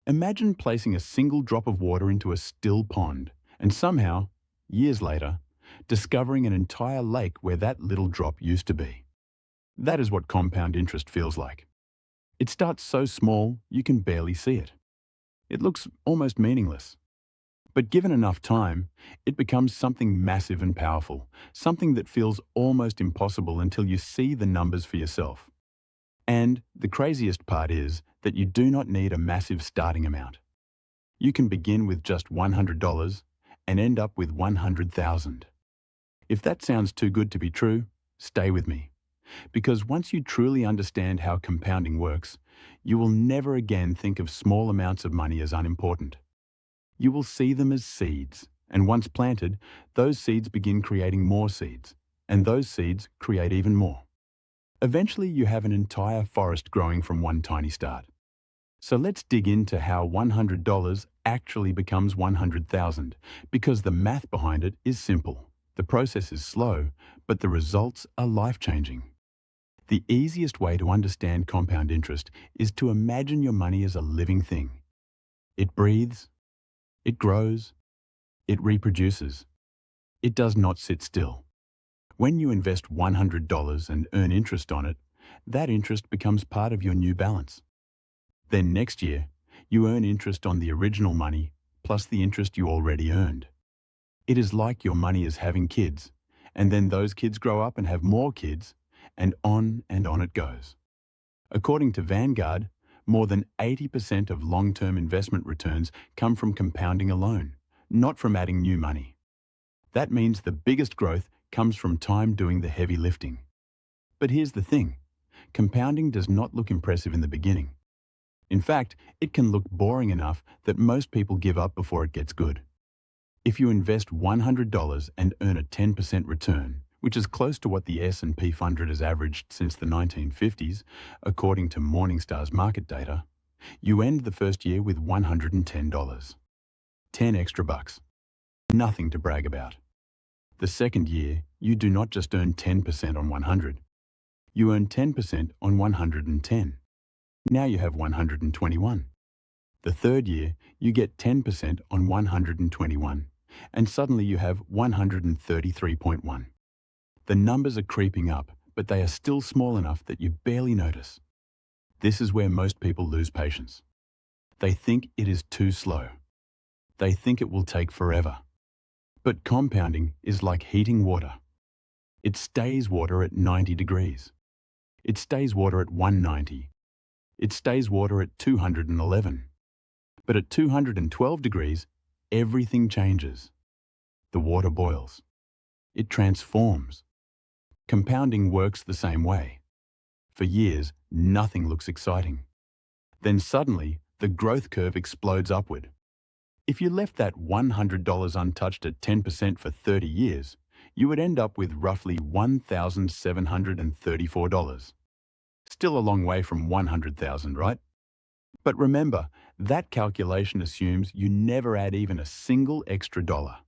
Imagine placing a single drop of water into a still pond and somehow, years later, discovering an entire lake where that little drop used to be. That is what compound interest feels like. It starts so small you can barely see it. It looks almost meaningless. But given enough time, it becomes something massive and powerful, something that feels almost impossible until you see the numbers for yourself. And the craziest part is that you do not need a massive starting amount. You can begin with just $100 and end up with $100,000. If that sounds too good to be true, stay with me. Because once you truly understand how compounding works, you will never again think of small amounts of money as unimportant. You will see them as seeds, and once planted, those seeds begin creating more seeds, and those seeds create even more. Eventually, you have an entire forest growing from one tiny start. So let's dig into how $100 actually becomes $100,000, because the math behind it is simple. The process is slow, but the results are life-changing. The easiest way to understand compound interest is to imagine your money as a living thing. It breathes, it grows, it reproduces. It does not sit still. When you invest $100 and earn interest on it, that interest becomes part of your new balance. Then next year, you earn interest on the original money plus the interest you already earned. It is like your money is having kids, and then those kids grow up and have more kids, and on it goes. According to Vanguard, more than 80% of long-term investment returns come from compounding alone, not from adding new money. That means the biggest growth comes from time doing the heavy lifting. But here's the thing, compounding does not look impressive in the beginning. In fact, it can look boring enough that most people give up before it gets good. If you invest $100 and earn a 10% return, which is close to what the S&P 500 has averaged since the 1950s, according to Morningstar's market data, you end the first year with $110. 10 extra bucks. Nothing to brag about. The second year, you do not just earn 10% on 100. You earn 10% on 110. Now you have 121. The third year, you get 10% on 121, and suddenly you have 133.1. The numbers are creeping up, but they are still small enough that you barely notice. This is where most people lose patience. They think it is too slow. They think it will take forever. But compounding is like heating water. It stays water at 90 degrees. It stays water at 190. It stays water at 211. But at 212 degrees, everything changes. The water boils. It transforms. Compounding works the same way. For years, nothing looks exciting. Then suddenly, the growth curve explodes upward. If you left that $100 untouched at 10% for 30 years, you would end up with roughly $1,734. Still a long way from $100,000, right? But remember, that calculation assumes you never add even a single extra dollar.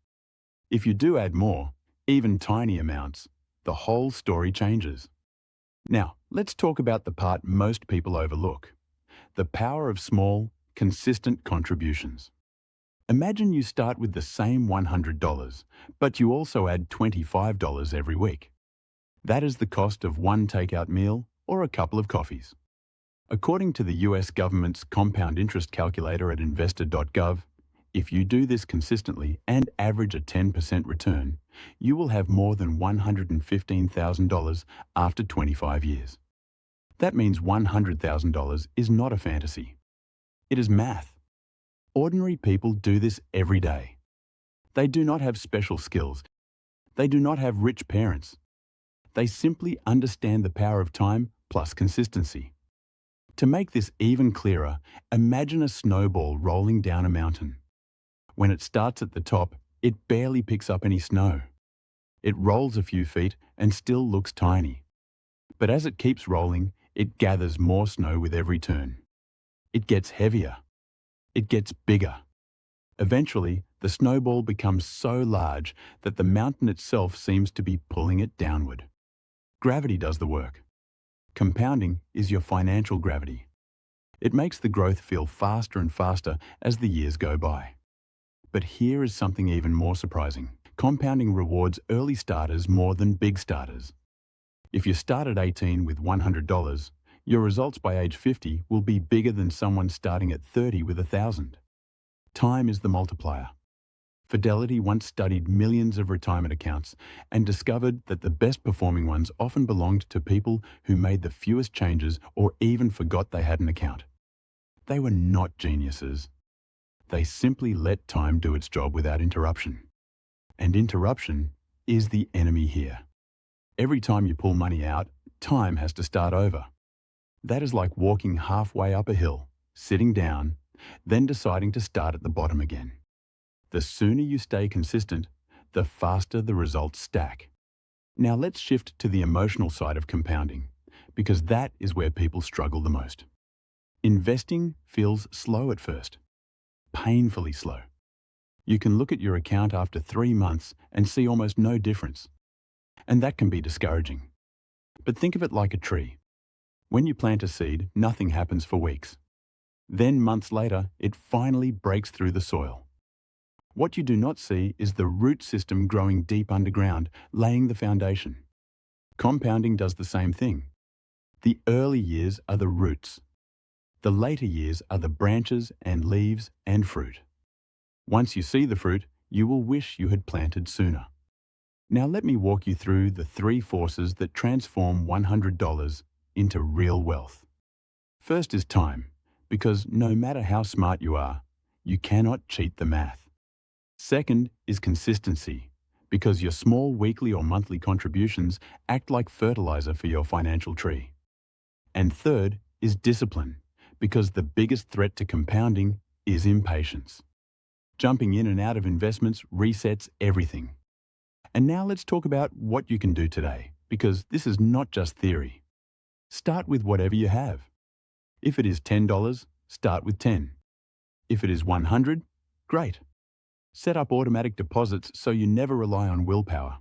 If you do add more, even tiny amounts, the whole story changes. Now, let's talk about the part most people overlook: the power of small, consistent contributions. Imagine you start with the same $100, but you also add $25 every week. That is the cost of one takeout meal or a couple of coffees. According to the US government's compound interest calculator at Investor.gov, if you do this consistently and average a 10% return, you will have more than $115,000 after 25 years. That means $100,000 is not a fantasy. It is math. Ordinary people do this every day. They do not have special skills. They do not have rich parents. They simply understand the power of time plus consistency. To make this even clearer, imagine a snowball rolling down a mountain. When it starts at the top, it barely picks up any snow. It rolls a few feet and still looks tiny. But as it keeps rolling, it gathers more snow with every turn. It gets heavier. It gets bigger. Eventually, the snowball becomes so large that the mountain itself seems to be pulling it downward. Gravity does the work. Compounding is your financial gravity. It makes the growth feel faster and faster as the years go by. But here is something even more surprising. Compounding rewards early starters more than big starters. If you start at 18 with $100, your results by age 50 will be bigger than someone starting at 30 with $1,000. Time is the multiplier. Fidelity once studied millions of retirement accounts and discovered that the best performing ones often belonged to people who made the fewest changes or even forgot they had an account. They were not geniuses. They simply let time do its job without interruption. And interruption is the enemy here. Every time you pull money out, time has to start over. That is like walking halfway up a hill, sitting down, then deciding to start at the bottom again. The sooner you stay consistent, the faster the results stack. Now let's shift to the emotional side of compounding, because that is where people struggle the most. Investing feels slow at first, painfully slow. You can look at your account after 3 months and see almost no difference. And that can be discouraging. But think of it like a tree. When you plant a seed, nothing happens for weeks. Then months later, it finally breaks through the soil. What you do not see is the root system growing deep underground, laying the foundation. Compounding does the same thing. The early years are the roots. The later years are the branches and leaves and fruit. Once you see the fruit, you will wish you had planted sooner. Now let me walk you through the 3 forces that transform $100 into real wealth. First is time, because no matter how smart you are, you cannot cheat the math. Second is consistency, because your small weekly or monthly contributions act like fertilizer for your financial tree. And third is discipline, because the biggest threat to compounding is impatience. Jumping in and out of investments resets everything. And now let's talk about what you can do today, because this is not just theory. Start with whatever you have. If it is $10, start with 10. If it is 100, great. Set up automatic deposits so you never rely on willpower.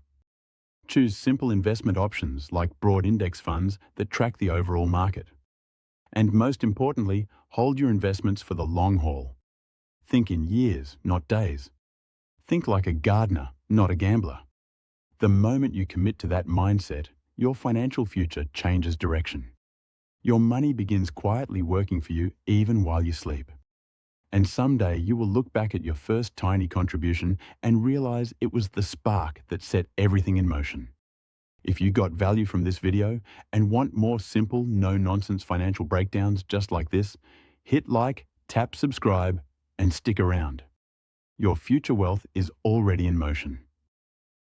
Choose simple investment options like broad index funds that track the overall market. And most importantly, hold your investments for the long haul. Think in years, not days. Think like a gardener, not a gambler. The moment you commit to that mindset, your financial future changes direction. Your money begins quietly working for you even while you sleep. And someday you will look back at your first tiny contribution and realize it was the spark that set everything in motion. If you got value from this video and want more simple, no-nonsense financial breakdowns just like this, hit like, tap subscribe, and stick around. Your future wealth is already in motion.